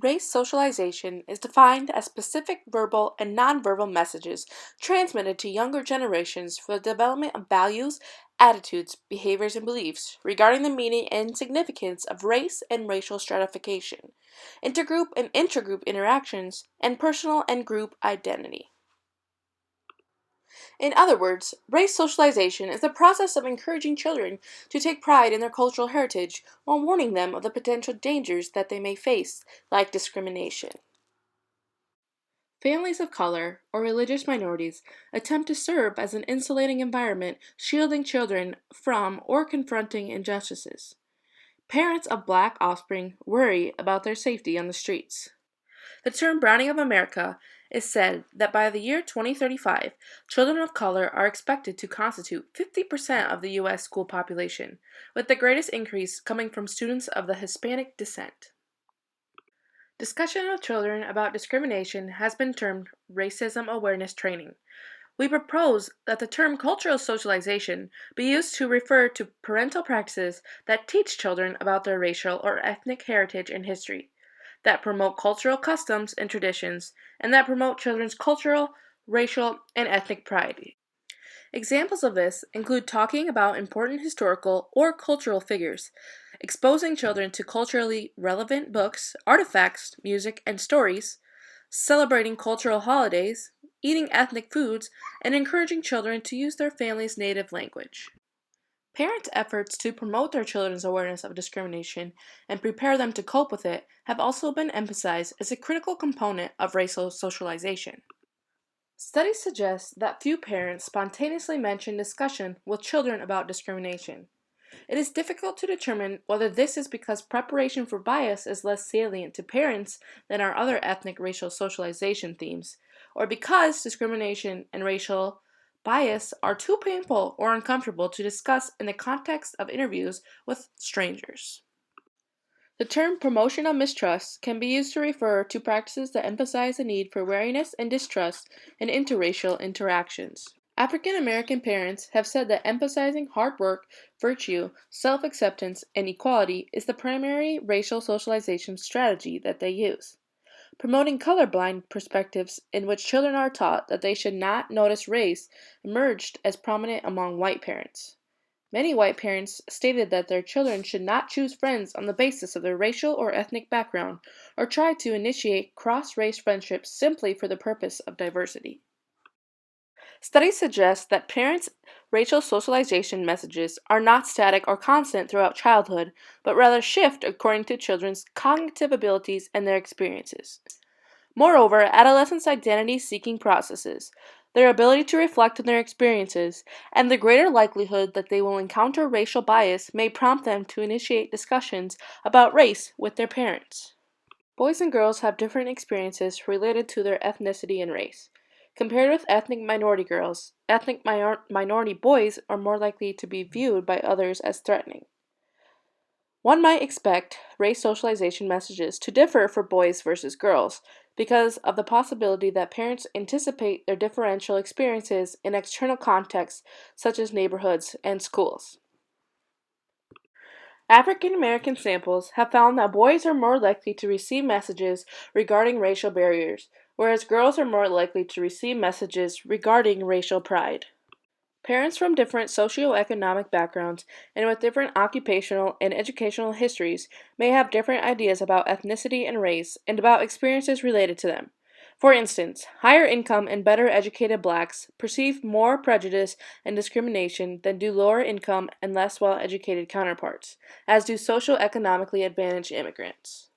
Race socialization is defined as specific verbal and nonverbal messages transmitted to younger generations for the development of values, attitudes, behaviors, and beliefs regarding the meaning and significance of race and racial stratification, intergroup and intragroup interactions, and personal and group identity. In other words, race socialization is the process of encouraging children to take pride in their cultural heritage while warning them of the potential dangers that they may face, like discrimination. Families of color or religious minorities attempt to serve as an insulating environment, shielding children from or confronting injustices. Parents of black offspring worry about their safety on the streets. The term Browning of America is said that by the year 2035, children of color are expected to constitute 50% of the U.S. school population, with the greatest increase coming from students of the Hispanic descent. Discussion with children about discrimination has been termed racism awareness training. We propose that the term cultural socialization be used to refer to parental practices that teach children about their racial or ethnic heritage and history, that promote cultural customs and traditions, and that promote children's cultural, racial, and ethnic pride. Examples of this include talking about important historical or cultural figures, exposing children to culturally relevant books, artifacts, music, and stories, celebrating cultural holidays, eating ethnic foods, and encouraging children to use their family's native language. Parents' efforts to promote their children's awareness of discrimination and prepare them to cope with it have also been emphasized as a critical component of racial socialization. Studies suggest that few parents spontaneously mention discussion with children about discrimination. It is difficult to determine whether this is because preparation for bias is less salient to parents than our other ethnic racial socialization themes, or because discrimination and racial bias are too painful or uncomfortable to discuss in the context of interviews with strangers. The term promotion of mistrust can be used to refer to practices that emphasize the need for wariness and distrust in interracial interactions. African American parents have said that emphasizing hard work, virtue, self acceptance, and equality is the primary racial socialization strategy that they use. Promoting colorblind perspectives in which children are taught that they should not notice race emerged as prominent among white parents. Many white parents stated that their children should not choose friends on the basis of their racial or ethnic background or try to initiate cross-race friendships simply for the purpose of diversity. Studies suggest that parents' racial socialization messages are not static or constant throughout childhood, but rather shift according to children's cognitive abilities and their experiences. Moreover, adolescents' identity-seeking processes, their ability to reflect on their experiences, and the greater likelihood that they will encounter racial bias may prompt them to initiate discussions about race with their parents. Boys and girls have different experiences related to their ethnicity and race. Compared with ethnic minority girls, ethnic minority boys are more likely to be viewed by others as threatening. One might expect race socialization messages to differ for boys versus girls because of the possibility that parents anticipate their differential experiences in external contexts such as neighborhoods and schools. African American samples have found that boys are more likely to receive messages regarding racial barriers, whereas girls are more likely to receive messages regarding racial pride. Parents from different socioeconomic backgrounds and with different occupational and educational histories may have different ideas about ethnicity and race and about experiences related to them. For instance, higher income and better educated blacks perceive more prejudice and discrimination than do lower income and less well educated counterparts, as do socioeconomically advantaged immigrants.